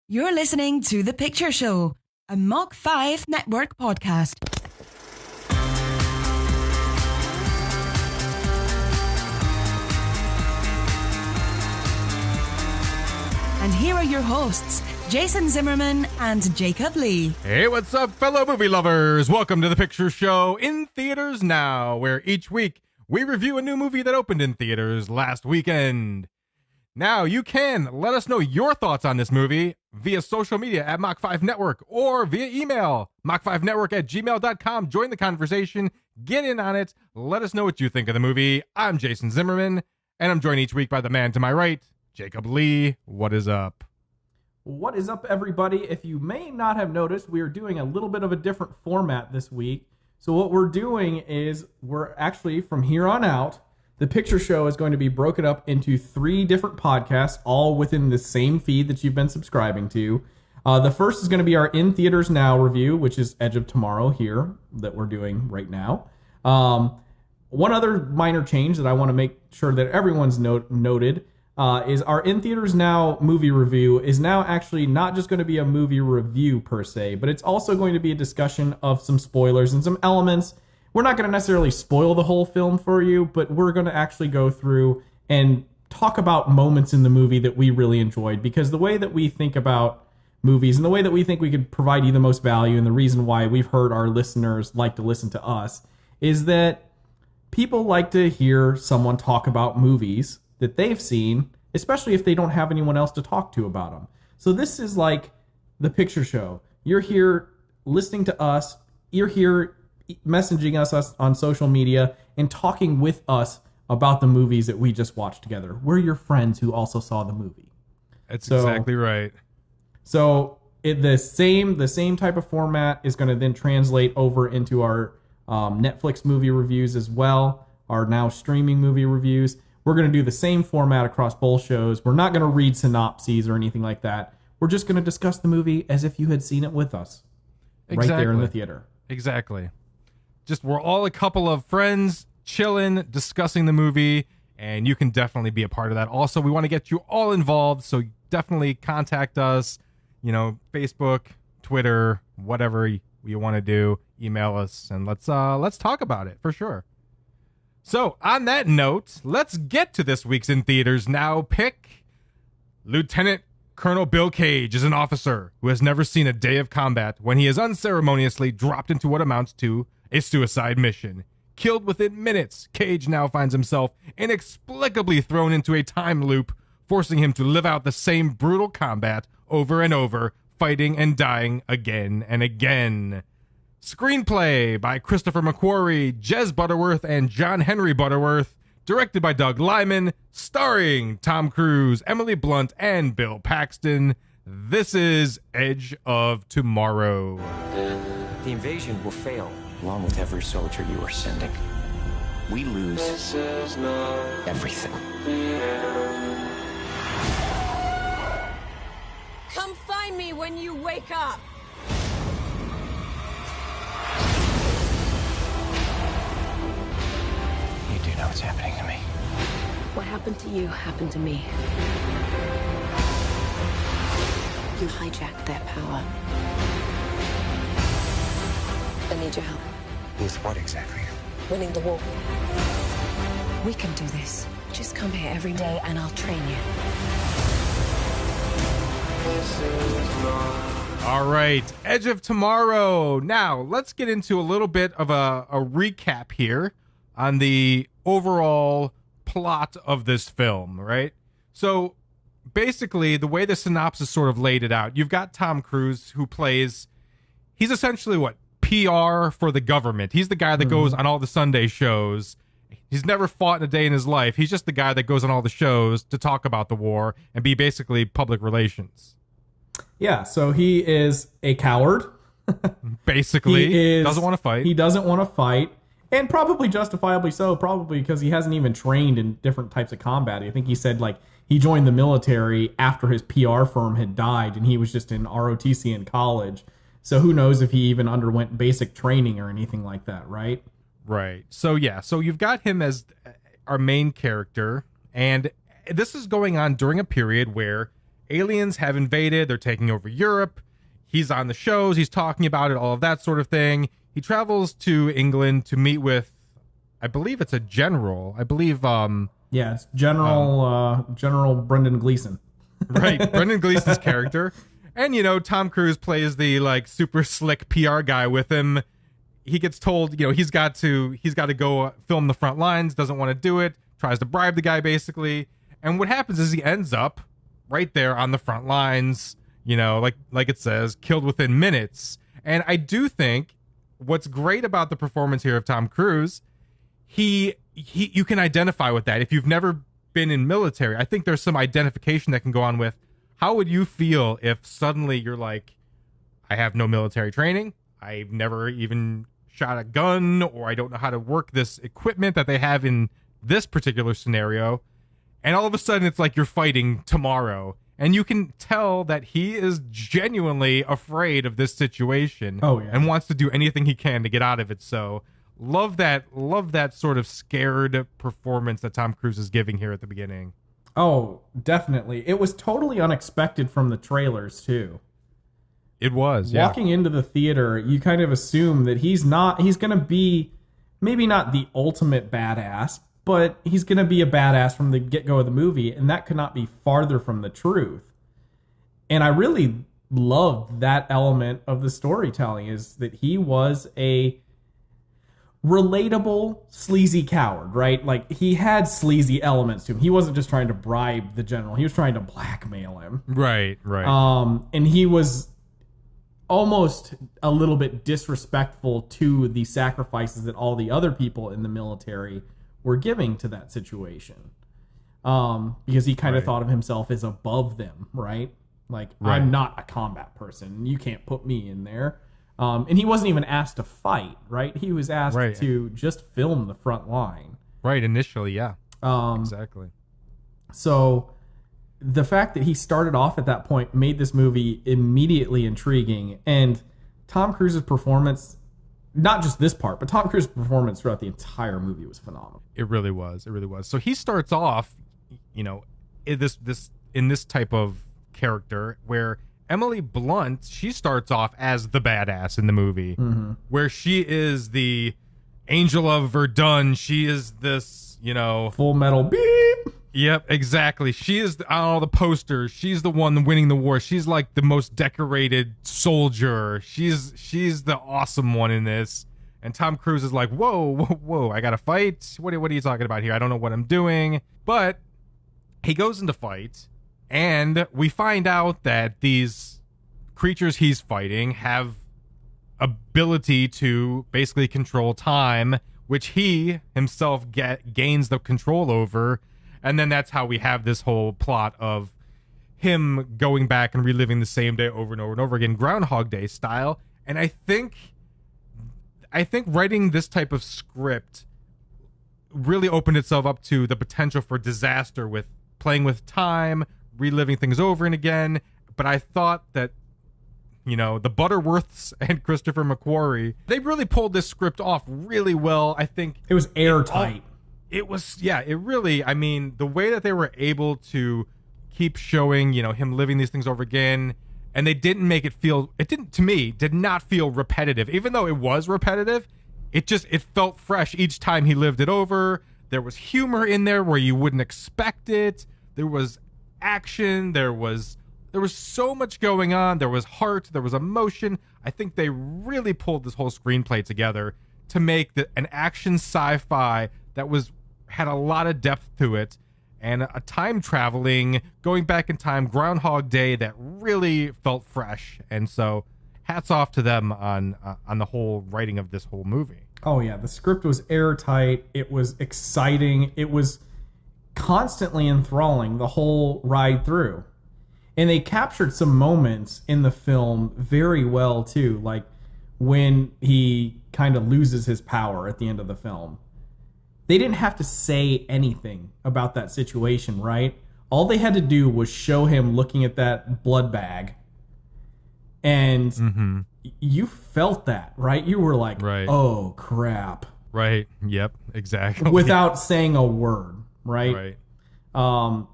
You're listening to The Picture Show, a Mach 5 Network podcast. And here are your hosts, Jason Zimmerman and Jacob Lee. Hey, what's up, fellow movie lovers? Welcome to The Picture Show in theaters now, where each week we review a new movie that opened in theaters last weekend. Now, you can let us know your thoughts on this movie via social media at Mach 5 Network or via email, mach5network@gmail.com. Join the conversation, get in on it, let us know what you think of the movie. I'm Jason Zimmerman, and I'm joined each week by the man to my right, Jacob Lee. What is up? What is up, everybody? If you may not have noticed, we are doing a little bit of a different format this week. So what we're doing is we're actually, from here on out, The Picture Show is going to be broken up into 3 different podcasts, all within the same feed that you've been subscribing to. The first is going to be our In Theaters Now review, which is Edge of Tomorrow here, that we're doing right now. One other minor change that I want to make sure that everyone's noted is our In Theaters Now movie review is now actually not just going to be a movie review per se, but it's also going to be a discussion of some spoilers and some elements. We're not going to necessarily spoil the whole film for you, but we're going to actually go through and talk about moments in the movie that we really enjoyed, because the way that we think about movies and the way that we think we could provide you the most value, and the reason why we've heard our listeners like to listen to us, is that people like to hear someone talk about movies that they've seen, especially if they don't have anyone else to talk to about them. So this is like The Picture Show. You're here listening to us. You're here messaging us on social media and talking with us about the movies that we just watched together. We're your friends who also saw the movie. That's exactly right. So the same type of format is going to then translate over into our Netflix movie reviews as well, our now streaming movie reviews. We're going to do the same format across both shows. We're not going to read synopses or anything like that. We're just going to discuss the movie as if you had seen it with us. Exactly. Right there in the theater. Exactly. Just we're all a couple of friends chilling, discussing the movie, and you can definitely be a part of that. Also, we want to get you all involved, so definitely contact us, Facebook, Twitter, whatever you want to do, email us, and let's talk about it for sure. So, on that note, let's get to this week's In Theaters Now pick. Lieutenant Colonel Bill Cage is an officer who has never seen a day of combat when he is unceremoniously dropped into what amounts to a suicide mission. Killed within minutes, Cage now finds himself inexplicably thrown into a time loop, forcing him to live out the same brutal combat over and over, fighting and dying again and again. Screenplay by Christopher McQuarrie, Jez Butterworth, and John Henry Butterworth. Directed by Doug Liman. Starring Tom Cruise, Emily Blunt, and Bill Paxton. This is Edge of Tomorrow. The invasion will fail, along with every soldier you are sending. We lose everything. Come find me when you wake up. You do know what's happening to me. What happened to you happened to me. You hijacked that power. I need your help. With what exactly? Winning the war. We can do this. Just come here every day and I'll train you. All right, Edge of Tomorrow. Now, let's get into a little bit of a recap here on the overall plot of this film, right? So, basically, the way the synopsis sort of laid it out, you've got Tom Cruise, who he's essentially what? PR for the government. He's the guy that goes on all the Sunday shows. He's never fought in a day in his life. He's just the guy that goes on all the shows to talk about the war and be basically public relations. Yeah, so he is a coward. Basically, doesn't want to fight. He doesn't want to fight, and probably justifiably so, probably because he hasn't even trained in different types of combat. I think he said, he joined the military after his PR firm had died, and he was just in ROTC in college. So who knows if he even underwent basic training or anything like that, right? Right. So, yeah. So you've got him as our main character, and this is going on during a period where aliens have invaded. They're taking over Europe. He's on the shows. He's talking about it, all of that sort of thing. He travels to England to meet with, I believe it's a general. I believe... yeah, it's General Brendan Gleeson. Right, Brendan Gleeson's character. And, you know, Tom Cruise plays the, like, super slick PR guy with him. He gets told, you know, he's got to go film the front lines, doesn't want to do it, tries to bribe the guy, basically. And what happens is he ends up right there on the front lines, you know, like it says, killed within minutes. And I do think what's great about the performance here of Tom Cruise, you can identify with that. If you've never been in military, I think there's some identification that can go on with how would you feel if suddenly you're like, I have no military training, I've never even shot a gun, or I don't know how to work this equipment that they have in this particular scenario, and all of a sudden it's like you're fighting tomorrow, and you can tell that he is genuinely afraid of this situation. Oh, yeah. And wants to do anything he can to get out of it. So love that sort of scared performance that Tom Cruise is giving here at the beginning. Oh, definitely. It was totally unexpected from the trailers, too. It was, yeah. Walking into the theater, you kind of assume that he's going to be maybe not the ultimate badass, but he's going to be a badass from the get-go of the movie, and that could not be farther from the truth. And I really loved that element of the storytelling, is that he was a relatable sleazy coward, right? Like, he had sleazy elements to him. He wasn't just trying to bribe the general. He was trying to blackmail him. Right. And he was almost a little bit disrespectful to the sacrifices that all the other people in the military were giving to that situation. Because he kind of thought of himself as above them, right? Like, I'm not a combat person. You can't put me in there. And he wasn't even asked to fight, right? He was asked to just film the front line. Right, initially, yeah. Exactly. So the fact that he started off at that point made this movie immediately intriguing. And Tom Cruise's performance, not just this part, but Tom Cruise's performance throughout the entire movie was phenomenal. It really was. It really was. So he starts off, you know, in this type of character where Emily Blunt, she starts off as the badass in the movie, where she is the Angel of Verdun. She is this, you know, Full Metal beep. Yep, exactly. She is on all the posters. She's the one winning the war. She's like the most decorated soldier. She's the awesome one in this. And Tom Cruise is like, whoa, I gotta fight? What are you talking about here? I don't know what I'm doing. But he goes into fight, and we find out that these creatures he's fighting have ability to basically control time, which he himself gains the control over. And then that's how we have this whole plot of him going back and reliving the same day over and over and over again, Groundhog Day style. And I think writing this type of script really opened itself up to the potential for disaster with playing with time, reliving things over and again. But I thought that, you know, the Butterworths and Christopher McQuarrie, they really pulled this script off really well. I think it was airtight. It was, yeah, it really, I mean, the way that they were able to keep showing, you know, him living these things over again, and they didn't make it feel, it didn't, to me, did not feel repetitive. Even though it was repetitive, it felt fresh each time he lived it over. There was humor in there where you wouldn't expect it. There was action. There was so much going on. There was heart. There was emotion. I think they really pulled this whole screenplay together to make an action sci-fi that had a lot of depth to it, and a time traveling, going back in time, Groundhog Day that really felt fresh. And so hats off to them on the whole writing of this whole movie. Oh yeah, the script was airtight. It was exciting. It was constantly enthralling the whole ride through. And they captured some moments in the film very well too, like when he kind of loses his power at the end of the film. They didn't have to say anything about that situation, right? All they had to do was show him looking at that blood bag. And you felt that, right? You were like, oh, crap. Right. Yep. Exactly. Without saying a word, right? Right.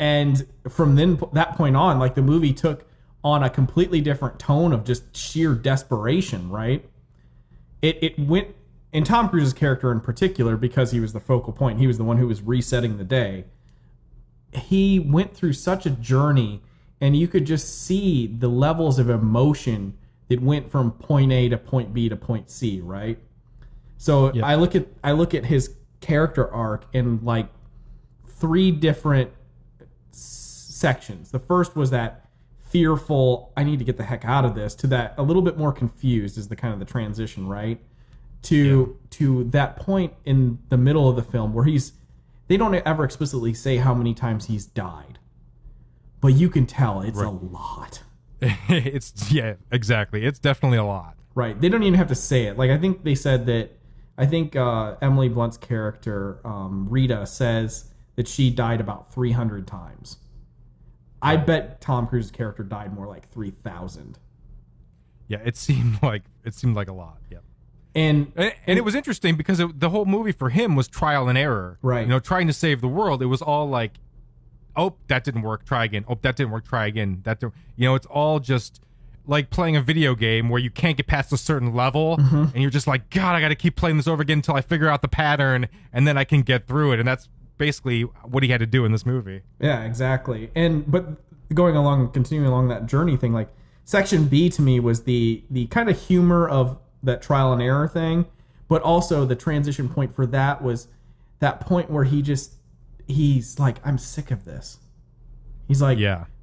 And from that point on, like, the movie took on a completely different tone of just sheer desperation, right? It went, and Tom Cruise's character in particular, because he was the focal point, he was the one who was resetting the day. He went through such a journey, and you could just see the levels of emotion that went from point A to point B to point C, right? So I look at his character arc in like 3 different sections. The first was that fearful, I need to get the heck out of this, to that a little bit more confused is the kind of the transition, right? To that point in the middle of the film where they don't ever explicitly say how many times he's died, but you can tell it's a lot. Exactly. It's definitely a lot. Right. They don't even have to say it. Like, I think they said that, Emily Blunt's character, Rita, says that she died about 300 times. I bet Tom Cruise's character died more like 3,000. Yeah, it seemed like a lot. Yeah. And it was interesting because the whole movie for him was trial and error. Right. You know, trying to save the world. It was all like, oh, that didn't work, try again. Oh, that didn't work, try again. It's all just like playing a video game where you can't get past a certain level, and you're just like, God, I got to keep playing this over again until I figure out the pattern, and then I can get through it. And that's basically what he had to do in this movie. Yeah, exactly. But continuing along that journey thing, like, Section B to me was the kind of humor of that trial and error thing, but also the transition point for that was that point where he's like, I'm sick of this. He's like,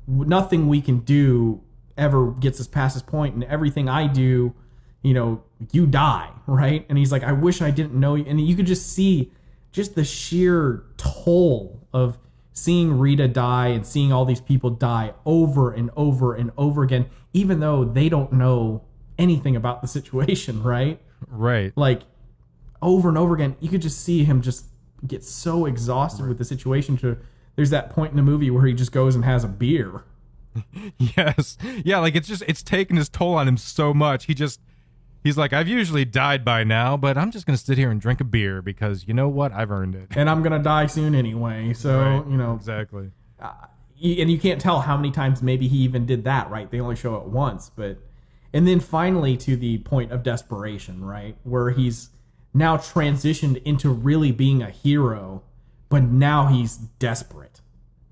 nothing we can do ever gets us past this point, and everything I do, you die, right? And he's like, I wish I didn't know you. And you could just see just the sheer toll of seeing Rita die and seeing all these people die over and over and over again, even though they don't know anything about the situation, right? Right. Like, over and over again, you could just see him just get so exhausted with the situation. There's that point in the movie where he just goes and has a beer. Yes. Yeah, like, it's taken his toll on him so much. He's like, I've usually died by now, but I'm just going to sit here and drink a beer because, you know what? I've earned it. And I'm going to die soon anyway. So, right. Exactly. And you can't tell how many times maybe he even did that, right? They only show it once. And then finally to the point of desperation, right? Where he's now transitioned into really being a hero, but now he's desperate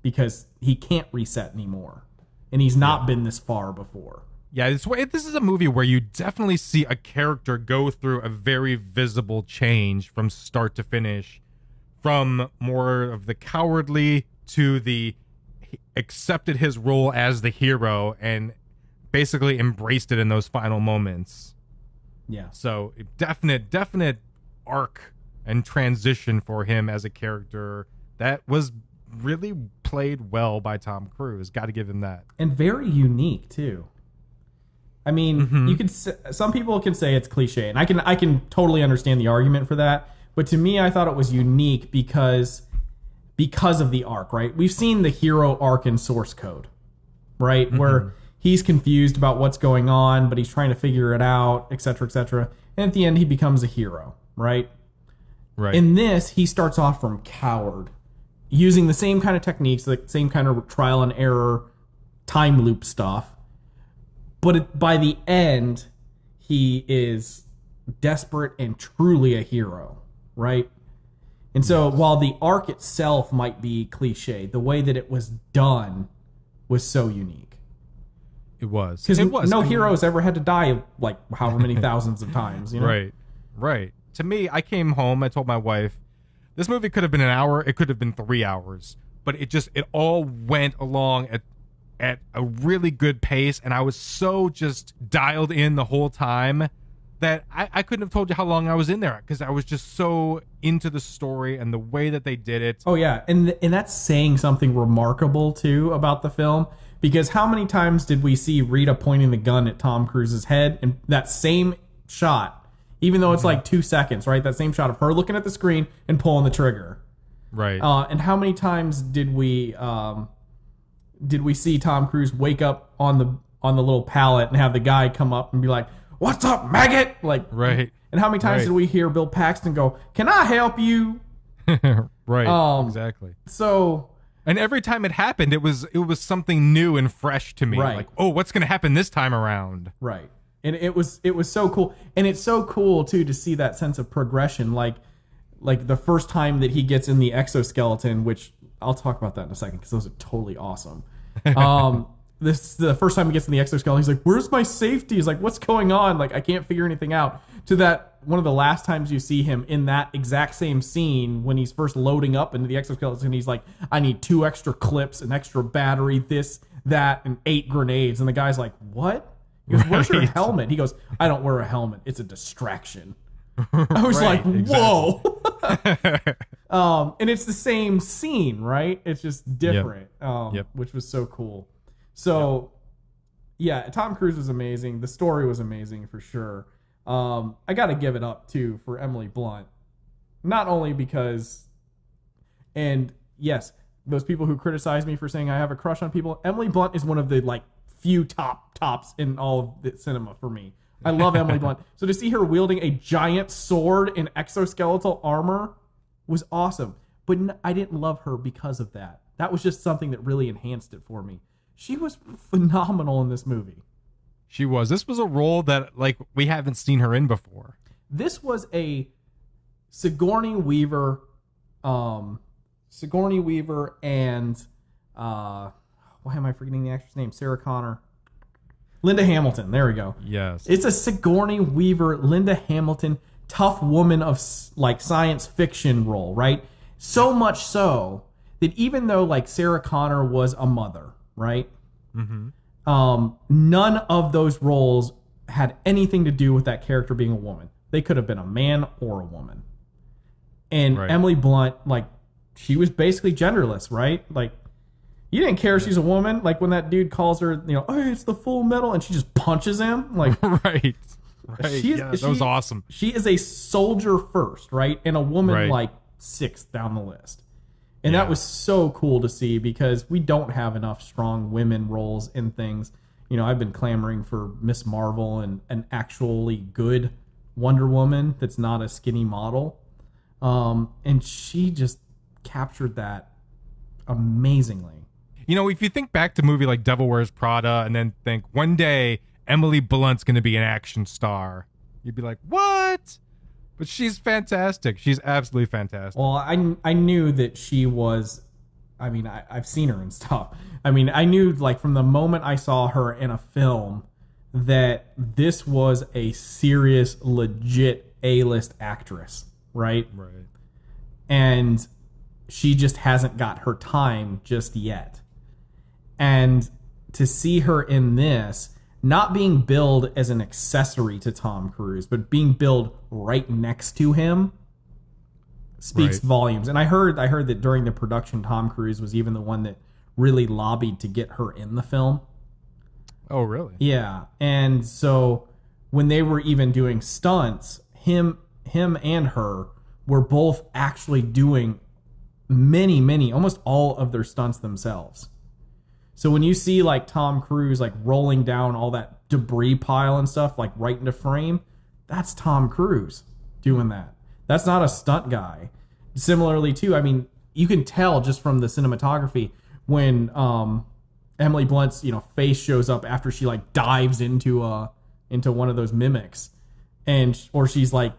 because he can't reset anymore. And he's not been this far before. Yeah, this is a movie where you definitely see a character go through a very visible change from start to finish, from more of the cowardly to the accepted his role as the hero and basically embraced it in those final moments. Yeah. So definite arc and transition for him as a character that was really played well by Tom Cruise. Got to give him that. And very unique too. I mean, you could. Some people can say it's cliche, and I can totally understand the argument for that. But to me, I thought it was unique because of the arc, right? We've seen the hero arc in Source Code, right, where he's confused about what's going on, but he's trying to figure it out, etc., etc. And at the end, he becomes a hero, right? Right. In this, he starts off from coward, using the same kind of techniques, the same kind of trial and error, time loop stuff. But by the end, he is desperate and truly a hero, right? And so while the arc itself might be cliche, the way that it was done was so unique. It was. Because no heroes ever had to die like however many thousands of times, you know? Right. To me, I came home, I told my wife, this movie could have been an hour, it could have been 3 hours, but it all went along at a really good pace, and I was so just dialed in the whole time that I couldn't have told you how long I was in there because I was just so into the story and the way that they did it. Oh yeah, and that's saying something remarkable too about the film, because how many times did we see Rita pointing the gun at Tom Cruise's head, and that same shot, even though it's like 2 seconds, right? That same shot of her looking at the screen and pulling the trigger. Right. And how many times did we see Tom Cruise wake up on the little pallet and have the guy come up and be like, "What's up, maggot?" Like, right. And how many times did we hear Bill Paxton go, "Can I help you?" Right. Exactly. So And every time it happened, it was something new and fresh to me. Right. Like, oh, what's going to happen this time around? Right. And it was so cool. And it's so cool too to see that sense of progression. Like the first time that he gets in the exoskeleton, which I'll talk about that in a second because those are totally awesome. The first time he gets in the exoskeleton, he's like, "Where's my safety?" He's like, "What's going on? Like, I can't figure anything out." To that, one of the last times you see him in that exact same scene when he's first loading up into the exoskeleton, he's like, "I need 2 extra clips, an extra battery, this, that, and 8 grenades." And the guy's like, "What?" He goes, "Where's your helmet?" He goes, "I don't wear a helmet. It's a distraction." I was like, "Whoa." And it's the same scene, right? It's just different, which was so cool. So, yeah, Tom Cruise was amazing. The story was amazing for sure. I got to give it up, too, for Emily Blunt. Not only because, and yes, those people who criticize me for saying I have a crush on people, Emily Blunt is one of the, like, few tops in all of the cinema for me. I love Emily Blunt. So to see her wielding a giant sword in exoskeletal armor was awesome. But I didn't love her because of that. That was just something that really enhanced it for me. She was phenomenal in this movie. She was. This was a role that, like, we haven't seen her in before. This was a Sigourney Weaver and why am I forgetting the actress name? Sarah Connor. Linda Hamilton. There we go. Yes. It's a Sigourney Weaver, Linda Hamilton, tough woman of like science fiction role, right? So much so that even though like Sarah Connor was a mother, right? Mm-hmm. None of those roles had anything to do with that character being a woman. They could have been a man or a woman. And right. Emily Blunt, like, she was basically genderless, right? Like, you didn't care if she's a woman. Like, when that dude calls her, you know, "Hey, it's the Full Metal," and she just punches him. Like, right. That was awesome. She is a soldier first, right? And a woman, right. like, 6th down the list. And that was so cool to see because we don't have enough strong women roles in things. You know, I've been clamoring for Miss Marvel and an actually good Wonder Woman that's not a skinny model. And she just captured that amazingly. You know, if you think back to a movie like Devil Wears Prada and then think one day Emily Blunt's going to be an action star, you'd be like, what? But she's fantastic. She's absolutely fantastic. Well, I knew that she was, I mean, I've seen her and stuff. I mean, I knew like from the moment I saw her in a film that this was a serious, legit A-list actress, right? Right. And she just hasn't got her time just yet. And to see her in this, not being billed as an accessory to Tom Cruise, but being billed right next to him speaks right. volumes. And I heard that during the production, Tom Cruise was even the one that really lobbied to get her in the film. Oh, really? Yeah. And so when they were even doing stunts, him and her were both actually doing many, almost all of their stunts themselves. So when you see like Tom Cruise like rolling down all that debris pile and stuff like right into frame, that's Tom Cruise doing that. That's not a stunt guy. Similarly too, I mean, you can tell just from the cinematography when Emily Blunt's, you know, face shows up after she like dives into one of those mimics, or she's like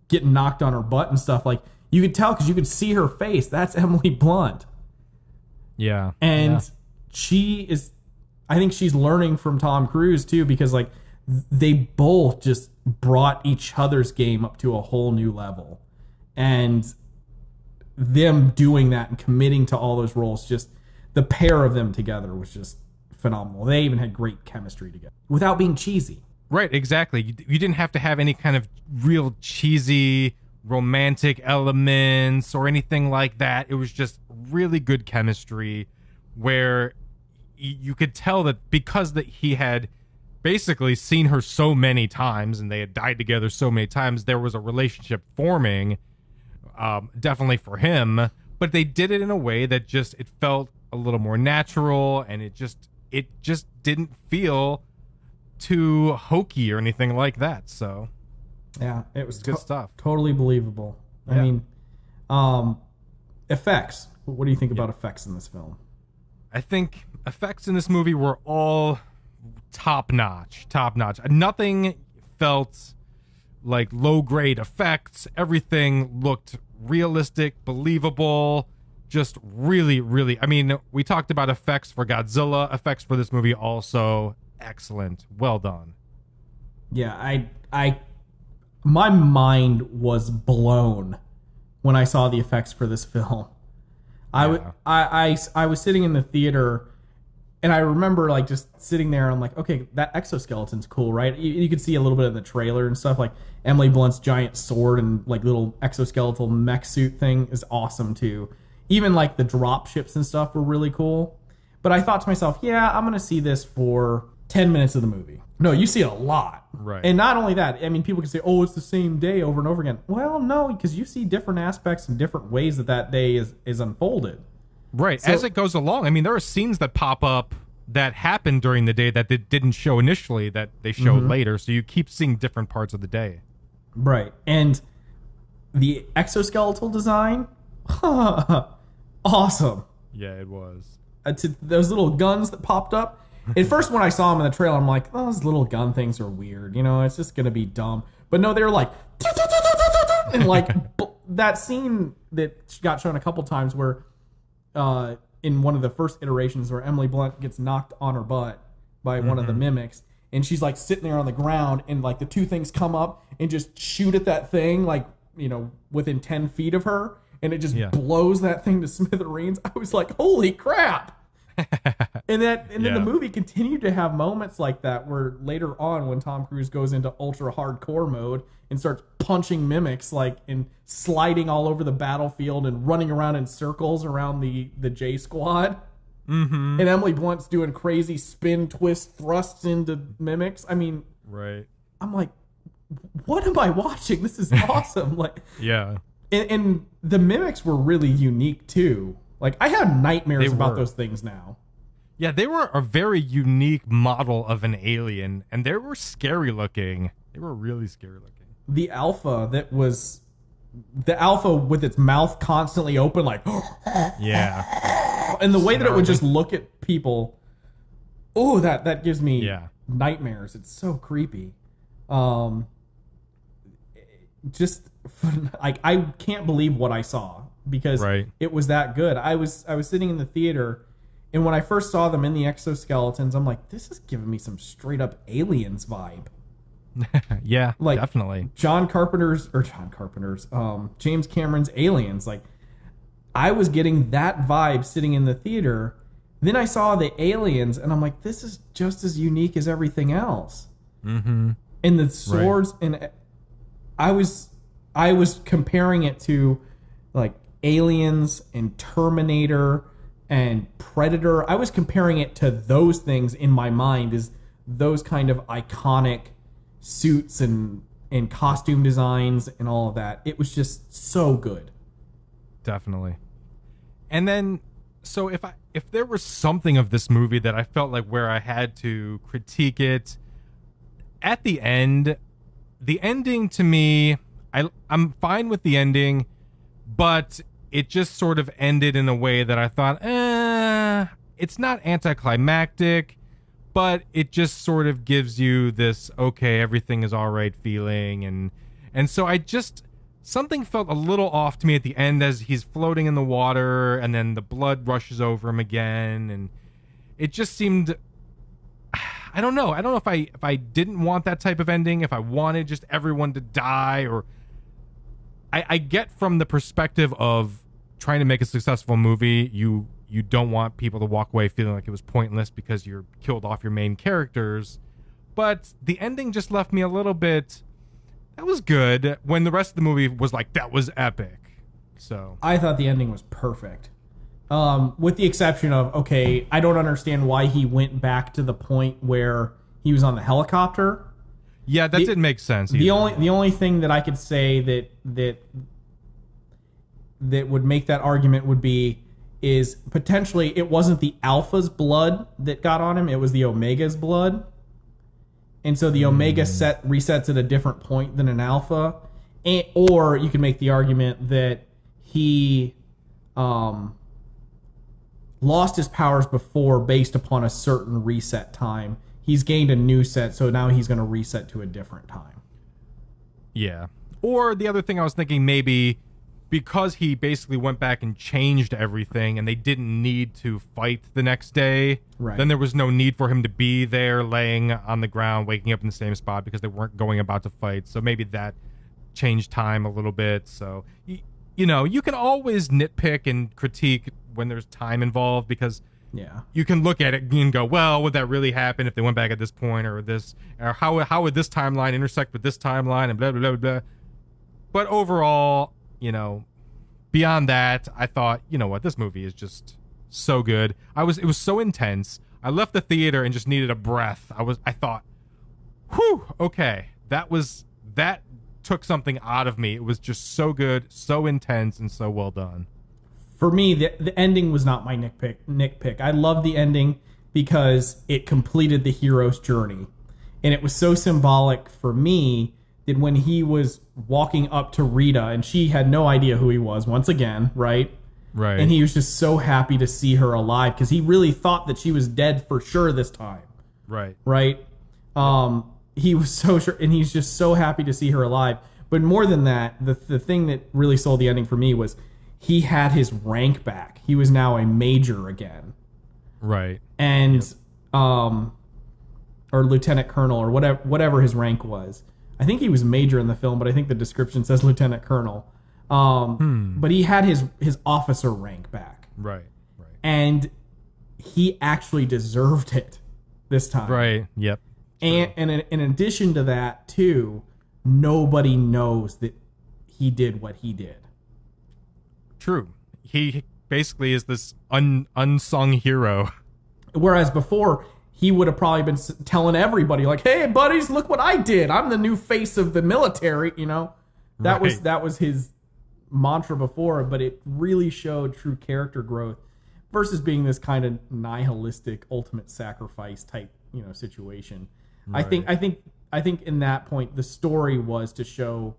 getting knocked on her butt and stuff. Like you could tell because you could see her face. That's Emily Blunt. Yeah. And she is, I think she's learning from Tom Cruise too, because like they both just brought each other's game up to a whole new level. And them doing that and committing to all those roles, just the pair of them together was just phenomenal. They even had great chemistry together without being cheesy. Right, exactly. You didn't have to have any kind of real cheesy romantic elements or anything like that. It was just really good chemistry where you could tell that because that he had basically seen her so many times and they had died together so many times, there was a relationship forming, definitely for him, but they did it in a way that just, it felt a little more natural, and it just didn't feel too hokey or anything like that. So yeah, it was good stuff. Totally believable. Yeah. I mean, effects What do you think about effects in this film? I think effects in this movie were all top notch. Nothing felt like low grade effects. Everything looked realistic, believable, just really, really. I mean, we talked about effects for Godzilla. Effects for this movie also excellent. Well done. Yeah, I my mind was blown when I saw the effects for this film. I was sitting in the theater, and I remember like just sitting there. I'm like, okay, that exoskeleton's cool, right? You could see a little bit of the trailer and stuff. Like Emily Blunt's giant sword and like little exoskeletal mech suit thing is awesome too. Even like the drop ships and stuff were really cool. But I thought to myself, yeah, I'm gonna see this for 10 minutes of the movie. No, you see it a lot. Right. And not only that, I mean, people can say, oh, it's the same day over and over again. Well, no, because you see different aspects and different ways that day is unfolded. Right. So, as it goes along, I mean, there are scenes that pop up that happen during the day that they didn't show initially that they show later. So you keep seeing different parts of the day. Right. And the exoskeletal design, awesome. Yeah, it was. To those little guns that popped up. At first, when I saw them in the trailer, I'm like, oh, those little gun things are weird. You know, it's just going to be dumb. But no, they're like, and like that scene that got shown a couple times where in one of the first iterations where Emily Blunt gets knocked on her butt by one of the mimics, and she's like sitting there on the ground, and like the two things come up and just shoot at that thing, like, you know, within 10 feet of her, and it just blows that thing to smithereens. I was like, holy crap. And then the movie continued to have moments like that where later on, when Tom Cruise goes into ultra hardcore mode and starts punching mimics, like, and sliding all over the battlefield and running around in circles around the J Squad, and Emily Blunt's doing crazy spin twist thrusts into mimics. I mean, right. I'm like, what am I watching? This is awesome. Like, yeah. And the mimics were really unique too. Like, I have nightmares about those things now. Yeah, they were a very unique model of an alien, and they were scary looking. They were really scary looking. The alpha with its mouth constantly open, like, yeah. And the way that it would just look at people, oh, that gives me nightmares. It's so creepy. Just like, I can't believe what I saw. Because it was that good. I was sitting in the theater, and when I first saw them in the exoskeletons, I'm like, this is giving me some straight up Aliens vibe. Yeah, like, definitely. James Cameron's Aliens. Like, I was getting that vibe sitting in the theater. Then I saw the aliens, and I'm like, this is just as unique as everything else. Mm-hmm. And the swords, and I was comparing it to like Aliens and Terminator and Predator. I was comparing it to those things in my mind, as those kind of iconic suits and costume designs and all of that. It was just so good. Definitely. And then, so if there was something of this movie that I felt like where I had to critique it, at the ending to me, I'm fine with the ending, but it just sort of ended in a way that I thought, it's not anticlimactic, but it just sort of gives you this, okay, everything is all right feeling. And so something felt a little off to me at the end as he's floating in the water and then the blood rushes over him again. And it just seemed, I don't know if I didn't want that type of ending, if I wanted just everyone to die, or I get from the perspective of trying to make a successful movie, you don't want people to walk away feeling like it was pointless because you're killed off your main characters. But the ending just left me a little bit, that was good, when the rest of the movie was like, that was epic. So I thought the ending was perfect. With the exception of, okay, I don't understand why he went back to the point where he was on the helicopter. Yeah, that didn't make sense. The only thing that I could say that would make that argument would be is potentially it wasn't the Alpha's blood that got on him, it was the Omega's blood. And so the Omega resets at a different point than an Alpha. Or you can make the argument that he lost his powers before based upon a certain reset time. He's gained a new set, so now he's going to reset to a different time. Yeah. Or the other thing I was thinking, maybe because he basically went back and changed everything and they didn't need to fight the next day, Right. then there was no need for him to be there laying on the ground, waking up in the same spot because they weren't going about to fight. So maybe that changed time a little bit. So, you know, you can always nitpick and critique when there's time involved because Yeah. you can look at it and go, well, would that really happen if they went back at this point, or this, or how would this timeline intersect with this timeline, and blah, blah, blah, blah. But overall, you know, beyond that, I thought, you know what, this movie is just so good. It was so intense. I left the theater and just needed a breath. I thought, whew, okay, that took something out of me. It was just so good, so intense, and so well done. For me, the ending was not my nitpick. I love the ending because it completed the hero's journey. And it was so symbolic for me that when he was walking up to Rita, and she had no idea who he was, once again, right? Right. And he was just so happy to see her alive because he really thought that she was dead for sure this time. Right. Right? He was so sure, and he's just so happy to see her alive. But more than that, the thing that really sold the ending for me was he had his rank back. He was now a major again. Right. And or lieutenant colonel or whatever his rank was. I think he was major in the film, but I think the description says lieutenant colonel. But he had his officer rank back. Right. Right. And he actually deserved it this time. Right. Yep. And in addition to that, too, nobody knows that he did what he did. True. He basically is this unsung hero. Whereas before, he would have probably been telling everybody, like, "Hey, buddies, look what I did! I'm the new face of the military." You know, that was his mantra before. But it really showed true character growth versus being this kind of nihilistic, ultimate sacrifice type, situation. Right. I think in that point, the story was to show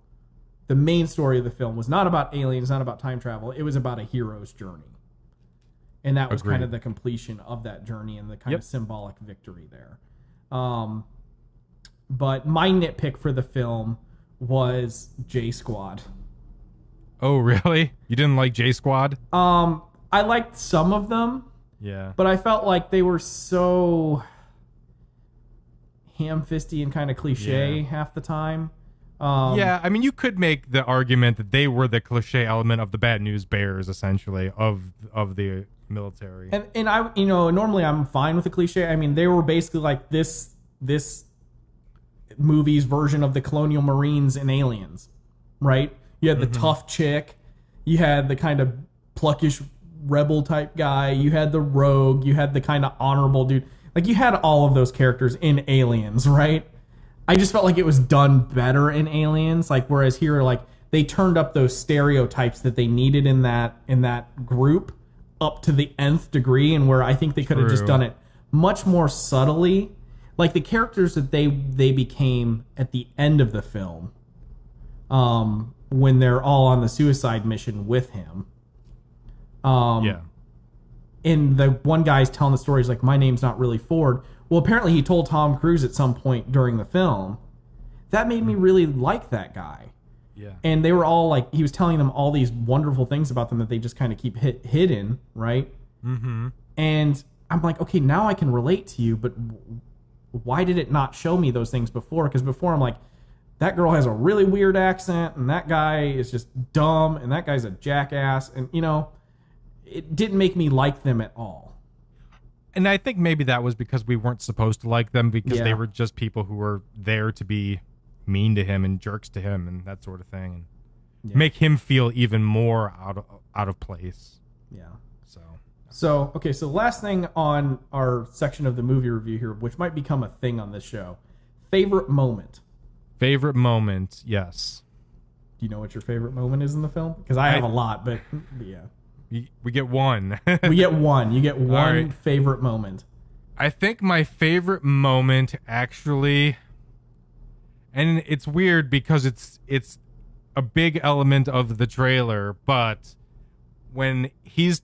the main story of the film was not about aliens, not about time travel. It was about a hero's journey. And that was Agreed. kind of the completion of that journey and the kind of symbolic victory there. But my nitpick for the film was J Squad. Oh, really? You didn't like J Squad? I liked some of them. Yeah. But I felt like they were so ham-fisty and kind of cliche half the time. Yeah, I mean, you could make the argument that they were the cliche element of the Bad News Bears, essentially, of the military. And I, normally I'm fine with the cliche. I mean, they were basically like this movie's version of the Colonial Marines and Aliens, right? You had the tough chick, you had the kind of pluckish rebel type guy, you had the rogue, you had the kind of honorable dude. Like, you had all of those characters in Aliens, right? I just felt like it was done better in Aliens, like, whereas here, like, they turned up those stereotypes that they needed in that group up to the nth degree, and where I think they could have just done it much more subtly. Like, the characters that they became at the end of the film, when they're all on the suicide mission with him. And the one guy's telling the story, he's like, "My name's not really Ford." Well, apparently he told Tom Cruise at some point during the film. That made me really like that guy. Yeah. And they were all like, he was telling them all these wonderful things about them that they just kind of keep hidden, right? Mm-hmm. And I'm like, okay, now I can relate to you, but why did it not show me those things before? Because before I'm like, that girl has a really weird accent, and that guy is just dumb, and that guy's a jackass, and it didn't make me like them at all. And I think maybe that was because we weren't supposed to like them, because they were just people who were there to be mean to him and jerks to him and that sort of thing, and make him feel even more out of place. Yeah. So okay, so last thing on our section of the movie review here, which might become a thing on this show. Favorite moment. Favorite moment, yes. Do you know what your favorite moment is in the film? Because I have a lot, but yeah. We get one. We get one. You get one right. favorite moment. I think my favorite moment, actually, and it's weird because it's a big element of the trailer, but when he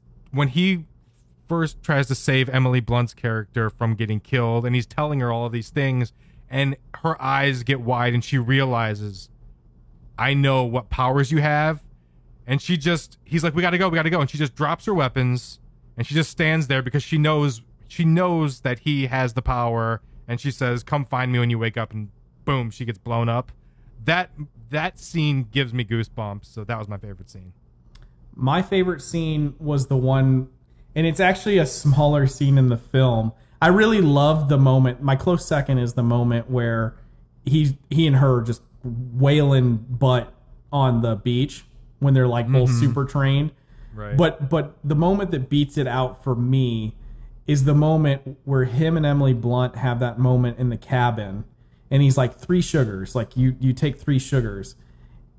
first tries to save Emily Blunt's character from getting killed, and he's telling her all of these things, and her eyes get wide, and she realizes, I know what powers you have. And he's like, we gotta go. And she just drops her weapons, and she just stands there because she knows that he has the power, and she says, come find me when you wake up, and boom, she gets blown up. That scene gives me goosebumps, so that was my favorite scene. My favorite scene was the one, and it's actually a smaller scene in the film. I really loved the moment. My close second is the moment where he and her just wailing butt on the beach when they're like both super trained. Right. But the moment that beats it out for me is the moment where him and Emily Blunt have that moment in the cabin, and he's like, 3 sugars, like you take 3 sugars.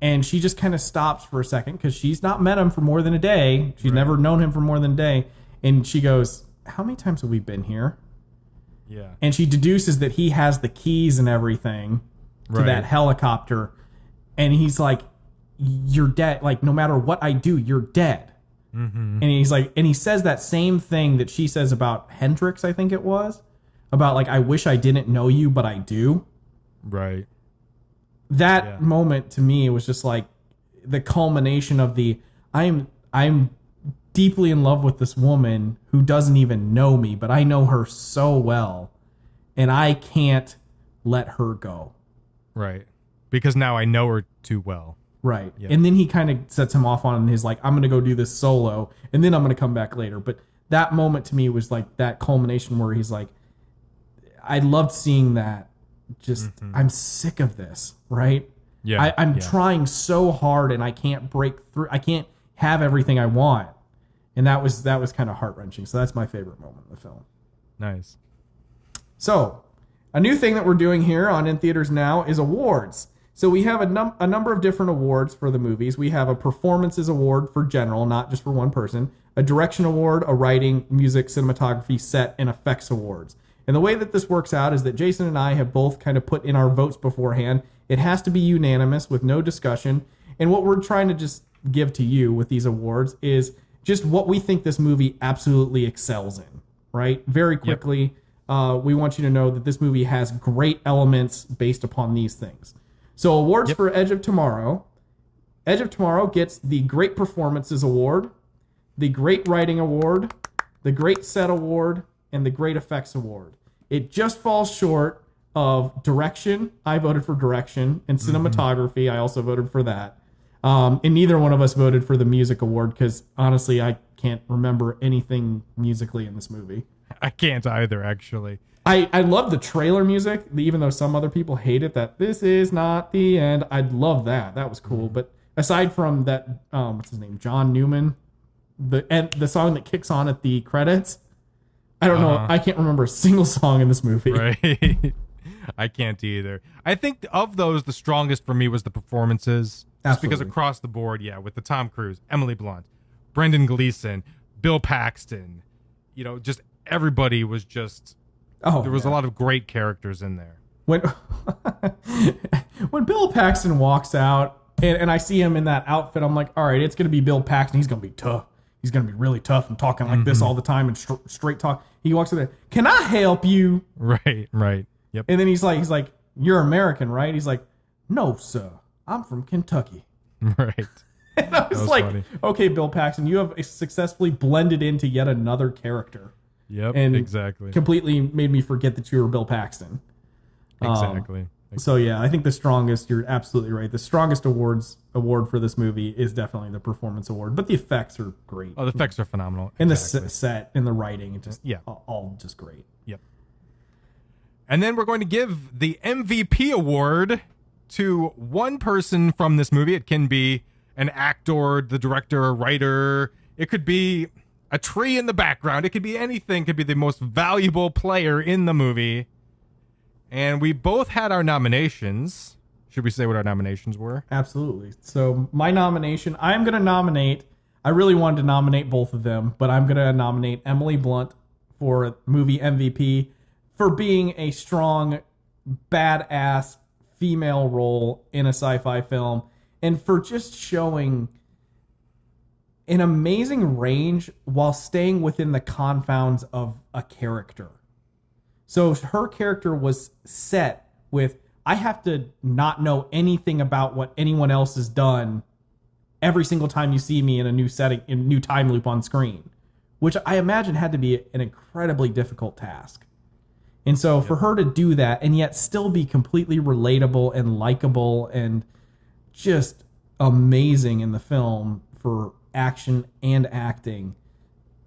And she just kind of stops for a second because she's not met him for more than a day. She's never known him for more than a day. And she goes, how many times have we been here? Yeah. And she deduces that he has the keys and everything to that helicopter. And he's like, you're dead. Like, no matter what I do, you're dead. And he's like, and he says that same thing that she says about Hendrix, I think it was. About like, I wish I didn't know you, but I do. Right. That moment to me was just like the culmination of I'm deeply in love with this woman who doesn't even know me, but I know her so well, and I can't let her go. Right. Because now I know her too well. Right. Yep. And then he kind of sets him off on his like, I'm going to go do this solo, and then I'm going to come back later. But that moment to me was like that culmination where he's like, I loved seeing that. Just, I'm sick of this, right? Yeah. I'm trying so hard, and I can't break through. I can't have everything I want. And that was kind of heart-wrenching. So that's my favorite moment in the film. Nice. So, a new thing that we're doing here on In Theaters Now is awards. So we have a number of different awards for the movies. We have a performances award for general, not just for one person, a direction award, a writing, music, cinematography, set, and effects awards. And the way that this works out is that Jason and I have both kind of put in our votes beforehand. It has to be unanimous with no discussion. And what we're trying to just give to you with these awards is just what we think this movie absolutely excels in, right? Very quickly, we want you to know that this movie has great elements based upon these things. So awards for Edge of Tomorrow. Edge of Tomorrow gets the Great Performances Award, the Great Writing Award, the Great Set Award, and the Great Effects Award. It just falls short of direction. I voted for direction, and cinematography. I also voted for that. And neither one of us voted for the music award because honestly, I can't remember anything musically in this movie. I can't either, actually. I love the trailer music, even though some other people hate it, that this is not the end. I love that. That was cool. But aside from that, what's his name? John Newman, the song that kicks on at the credits, I don't know. I can't remember a single song in this movie. Right. I can't either. I think of those, the strongest for me was the performances. Just because across the board, with the Tom Cruise, Emily Blunt, Brendan Gleeson, Bill Paxton, just everybody was just... there was a lot of great characters in there. When Bill Paxton walks out, and I see him in that outfit, I'm like, all right, it's going to be Bill Paxton. He's going to be tough. He's going to be really tough and talking like this all the time and straight talk. He walks in there, can I help you? Right. Yep. And then he's like, you're American, right? He's like, no, sir. I'm from Kentucky. Right. And I was like, funny. Okay, Bill Paxton, you have successfully blended into yet another character. Yep, and exactly. Completely made me forget that you were Bill Paxton. Exactly. So yeah, I think the strongest, you're absolutely right. The strongest award for this movie is definitely the performance award, but the effects are great. Oh, the effects are phenomenal. And the set and the writing, all just great. Yep. And then we're going to give the MVP award to one person from this movie. It can be an actor, the director, a writer. It could be a tree in the background. It could be anything. It could be the most valuable player in the movie. And we both had our nominations. Should we say what our nominations were? Absolutely. So my nomination, I'm going to nominate, I really wanted to nominate both of them, but I'm going to nominate Emily Blunt for movie MVP for being a strong, badass female role in a sci-fi film, and for just showing an amazing range while staying within the confounds of a character. So her character was set with, I have to not know anything about what anyone else has done every single time you see me in a new setting, in a new time loop on screen, which I imagine had to be an incredibly difficult task. And so for her to do that and yet still be completely relatable and likable and just amazing in the film for action and acting,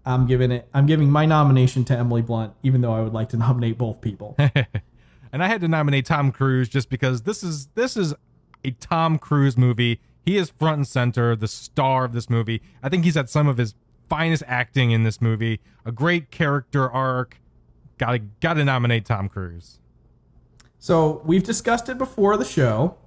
I'm giving my nomination to Emily Blunt, even though I would like to nominate both people. And I had to nominate Tom Cruise just because this is a Tom Cruise movie. He is front and center, the star of this movie. I think he's at some of his finest acting in this movie. A great character arc. Gotta nominate Tom Cruise. So we've discussed it before the show,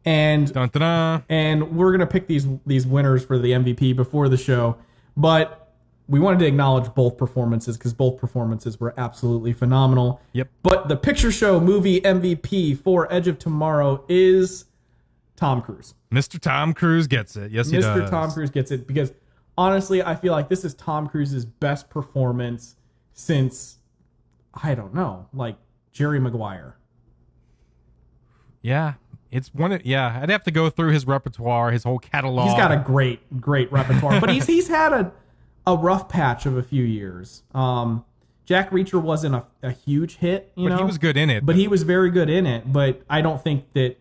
and Dun, dun, dun. and we're gonna pick these winners for the MVP before the show, but we wanted to acknowledge both performances because both performances were absolutely phenomenal. Yep. But the picture show movie MVP for Edge of Tomorrow is Tom Cruise. Mr. Tom Cruise gets it. Yes, he does. Mr. Tom Cruise gets it because honestly, I feel like this is Tom Cruise's best performance since, I don't know, like Jerry Maguire. Yeah. I'd have to go through his repertoire, his whole catalog. He's got a great repertoire, but he's had a rough patch of a few years. Jack Reacher wasn't a huge hit, but he was good in it. But he was very good in it, but I don't think that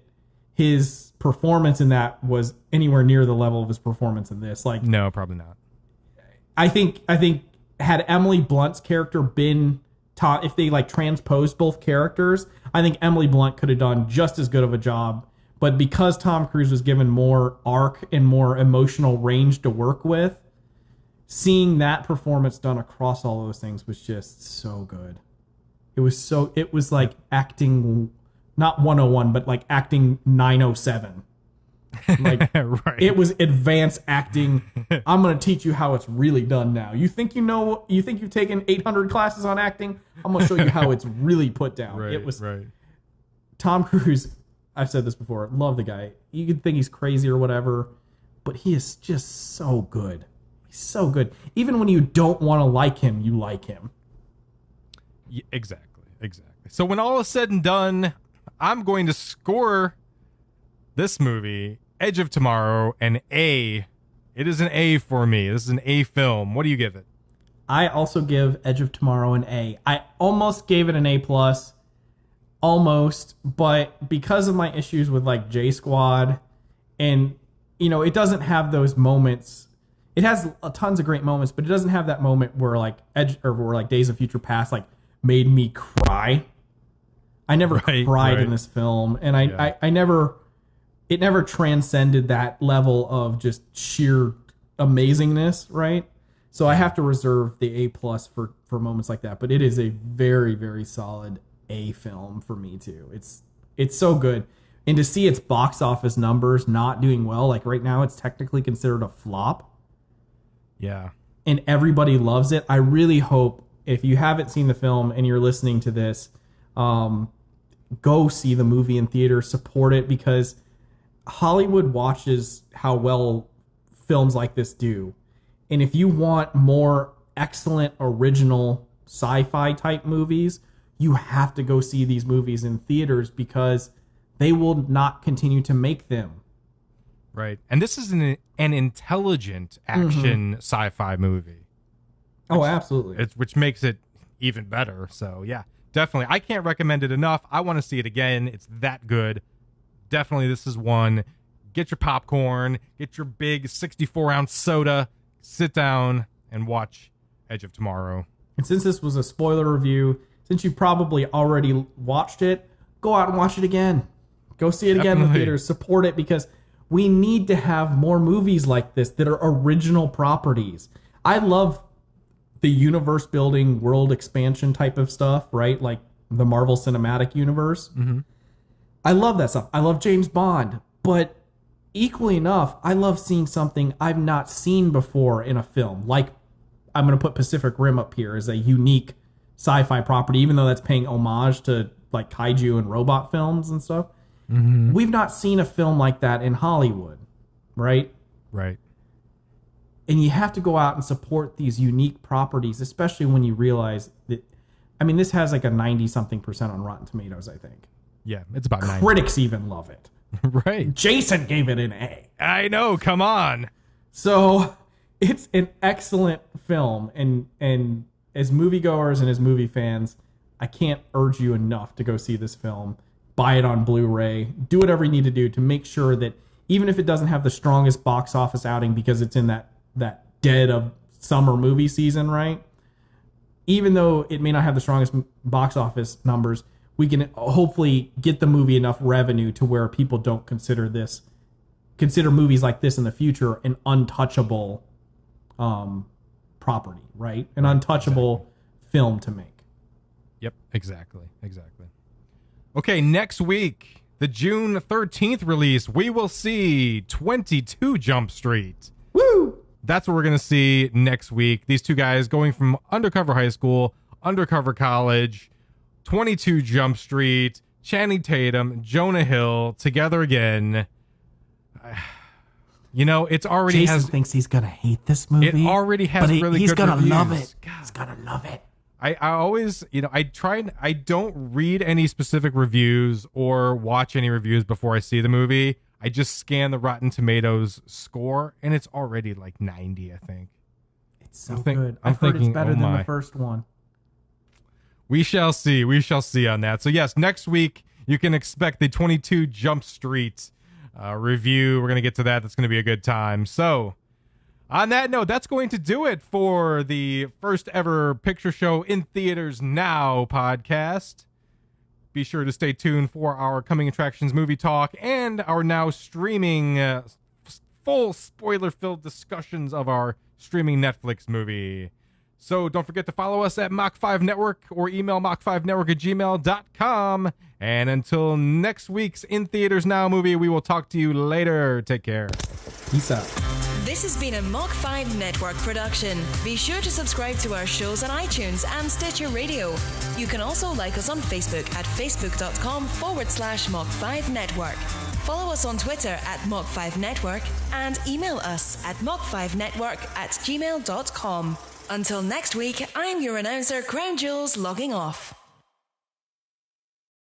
his performance in that was anywhere near the level of his performance in this. Like, no, probably not. I think had Emily Blunt's character been taught, if they like transposed both characters, I think Emily Blunt could have done just as good of a job. But because Tom Cruise was given more arc and more emotional range to work with, seeing that performance done across all those things was just so good. It was like acting, not 101, but like acting 907. Like, right. It was advanced acting. I'm going to teach you how it's really done now. You think you've taken 800 classes on acting? I'm going to show you how it's really put down. Right, It was right. Tom Cruise. I've said this before. Love the guy. You could think he's crazy or whatever, but he is just so good. He's so good. Even when you don't want to like him, you like him. Yeah, exactly. So when all is said and done, I'm going to score this movie, Edge of Tomorrow, an A. It is an A for me. This is an A film. What do you give it? I also give Edge of Tomorrow an A. I almost gave it an A+, almost, but because of my issues with like J Squad, and it doesn't have those moments. It has tons of great moments, but it doesn't have that moment where like where like Days of Future Past like made me cry. I never cried in this film, and I never. It never transcended that level of just sheer amazingness, right? So I have to reserve the A+ for moments like that. But it is a very, very solid A film for me too. It's so good. And to see its box office numbers not doing well, like right now it's technically considered a flop. Yeah. And everybody loves it. I really hope, if you haven't seen the film and you're listening to this, go see the movie in theater, support it, because Hollywood watches how well films like this do. And if you want more excellent original sci-fi type movies, you have to go see these movies in theaters because they will not continue to make them. Right. And this is an intelligent action sci-fi movie. Oh, absolutely. Which makes it even better. So, yeah, definitely. I can't recommend it enough. I want to see it again. It's that good. Definitely, this is one. Get your popcorn, get your big 64-ounce soda, sit down and watch Edge of Tomorrow. And since this was a spoiler review, since you probably already watched it, go out and watch it again. Go see it again in the theaters. Support it, because we need to have more movies like this that are original properties. I love the universe building, world expansion type of stuff, right? Like the Marvel Cinematic Universe. Mm-hmm. I love that stuff. I love James Bond, but equally enough, I love seeing something I've not seen before in a film. Like, I'm going to put Pacific Rim up here as a unique sci-fi property, even though that's paying homage to like kaiju and robot films and stuff. Mm-hmm. We've not seen a film like that in Hollywood, right? Right. And you have to go out and support these unique properties, especially when you realize that, I mean, this has like a 90-something% on Rotten Tomatoes, I think. Yeah, it's about 90. Critics even love it. Right. Jason gave it an A. I know, come on. So it's an excellent film. And as moviegoers and as movie fans, I can't urge you enough to go see this film. Buy it on Blu-ray. Do whatever you need to do to make sure that even if it doesn't have the strongest box office outing because it's in that dead of summer movie season, right? Even though it may not have the strongest box office numbers, we can hopefully get the movie enough revenue to where people don't consider movies like this in the future an untouchable property, right? An untouchable film to make. Yep, exactly. Okay, next week, the June 13th release, we will see 22 Jump Street. Woo! That's what we're going to see next week. These two guys going from undercover high school, undercover college, 22 Jump Street, Channing Tatum, Jonah Hill, together again. You know, it's already Jason thinks he's going to hate this movie. It already has really good reviews. He's going to love it. God. He's going to love it. I always, you know, I don't read any specific reviews or watch any reviews before I see the movie. I just scan the Rotten Tomatoes score, and it's already like 90, I think. It's so good. I've heard it's better than the first one. We shall see. We shall see on that. So, yes, next week, you can expect the 22 Jump Street review. We're going to get to that. That's going to be a good time. So, on that note, that's going to do it for the first ever Picture Show in Theaters Now podcast. Be sure to stay tuned for our coming attractions movie talk and our now streaming full spoiler-filled discussions of our streaming Netflix movie. So don't forget to follow us at Mach 5 Network or email mach5network@gmail.com. And until next week's In Theaters Now movie, we will talk to you later. Take care. Peace out. This has been a Mach 5 Network production. Be sure to subscribe to our shows on iTunes and Stitcher Radio. You can also like us on Facebook at facebook.com/Mach 5 Network. Follow us on Twitter at Mach 5 Network and email us at mach5network@gmail.com. Until next week, I'm your announcer, Crown Jules, logging off.